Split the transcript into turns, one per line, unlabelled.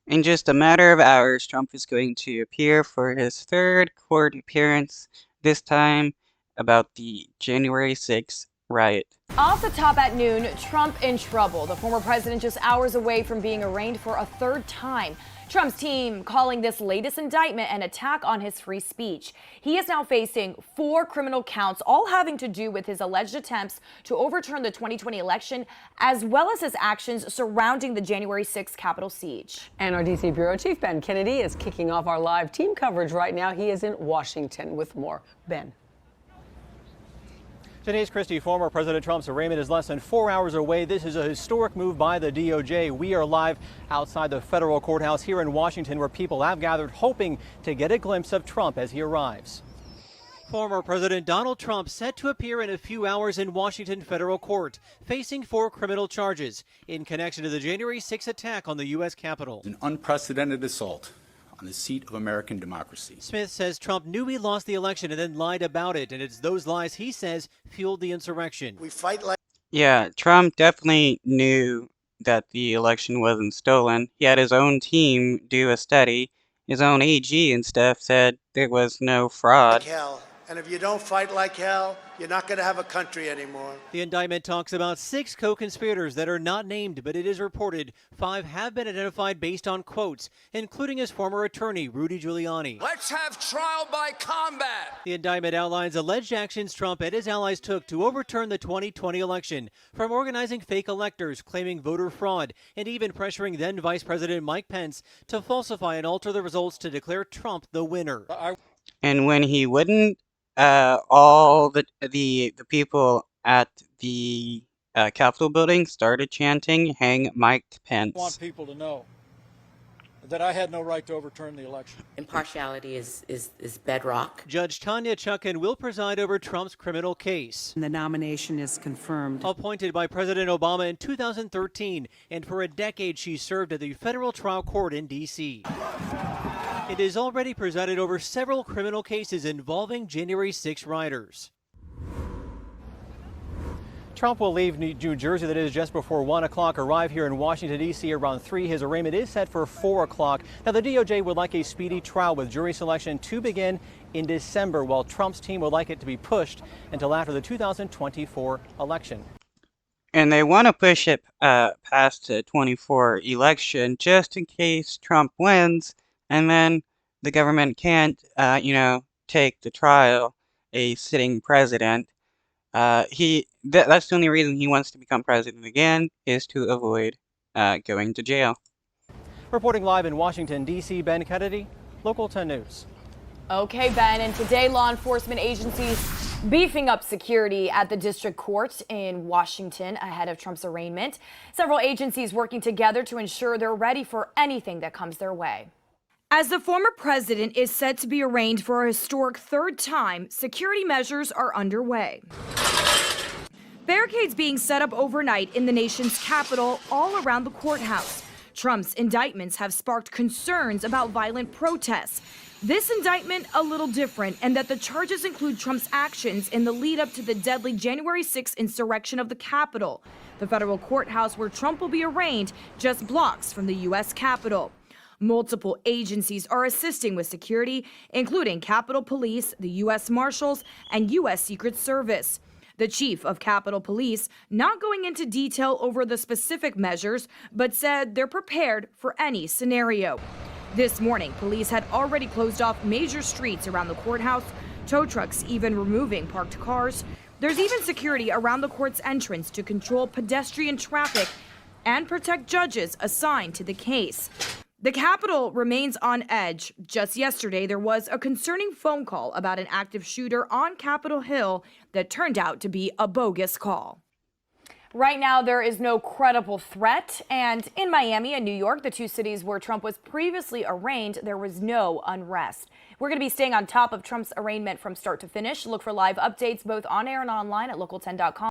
In just a matter of hours, Trump is going to appear for his third court appearance, this time about the January 6th riot.
Off the top at noon, Trump in trouble. The former president just hours away from being arraigned for a third time. Trump's team calling this latest indictment an attack on his free speech. He is now facing 4 criminal counts, all having to do with his alleged attempts to overturn the 2020 election, as well as his actions surrounding the January 6th Capitol siege.
And our D.C. Bureau Chief Ben Kennedy is kicking off our live team coverage right now. He is in Washington with more. Ben.
Today's Christie, former President Trump's arraignment is less than 4 hours away. This is a historic move by the DOJ. We are live outside the federal courthouse here in Washington, where people have gathered hoping to get a glimpse of Trump as he arrives. Former President Donald Trump set to appear in a few hours in Washington federal court, facing 4 criminal charges in connection to the January 6th attack on the U.S. Capitol.
An unprecedented assault on the seat of American democracy.
Smith says Trump knew he lost the election and then lied about it, and it's those lies, he says, fueled the insurrection.
We fight like...
Yeah, Trump definitely knew that the election wasn't stolen. He had his own team do a study. His own AG and stuff said there was no fraud.
Like hell. And if you don't fight like hell, you're not going to have a country anymore.
The indictment talks about 6 co-conspirators that are not named, but it is reported 5 have been identified based on quotes, including his former attorney, Rudy Giuliani.
Let's have trial by combat.
The indictment outlines alleged actions Trump and his allies took to overturn the 2020 election, from organizing fake electors, claiming voter fraud, and even pressuring then Vice President Mike Pence to falsify and alter the results to declare Trump the winner.
And when he wouldn't, all the people at the Capitol building started chanting, "Hang Mike Pence."
I want people to know that I had no right to overturn the election.
Impartiality is bedrock.
Judge Tanya Chutkan will preside over Trump's criminal case.
The nomination is confirmed.
Appointed by President Obama in 2013, and for a decade she served at the federal trial court in D.C. It has already presided over several criminal cases involving January 6 rioters. Trump will leave New Jersey, that is, just before 1 o'clock, arrive here in Washington, D.C. around 3. His arraignment is set for 4 o'clock. Now, the DOJ would like a speedy trial with jury selection to begin in December, while Trump's team would like it to be pushed until after the 2024 election.
And they want to push it past the 24 election just in case Trump wins, and then the government can't, take to trial a sitting president. That's the only reason he wants to become president again, is to avoid going to jail.
Reporting live in Washington, D.C., Ben Kennedy, Local 10 News.
Okay, Ben, and today law enforcement agencies beefing up security at the district court in Washington ahead of Trump's arraignment. Several agencies working together to ensure they're ready for anything that comes their way. As the former president is set to be arraigned for a historic third time, security measures are underway. Barricades being set up overnight in the nation's capital all around the courthouse. Trump's indictments have sparked concerns about violent protests. This indictment a little different, and that the charges include Trump's actions in the lead up to the deadly January 6th insurrection of the Capitol, the federal courthouse where Trump will be arraigned just blocks from the U.S. Capitol. Multiple agencies are assisting with security, including Capitol Police, the U.S. Marshals, and U.S. Secret Service. The chief of Capitol Police not going into detail over the specific measures, but said they're prepared for any scenario. This morning, police had already closed off major streets around the courthouse, tow trucks even removing parked cars. There's even security around the court's entrance to control pedestrian traffic and protect judges assigned to the case. The Capitol remains on edge. Just yesterday, there was a concerning phone call about an active shooter on Capitol Hill that turned out to be a bogus call. Right now, there is no credible threat. And in Miami and New York, the two cities where Trump was previously arraigned, there was no unrest. We're going to be staying on top of Trump's arraignment from start to finish. Look for live updates both on air and online at local10.com.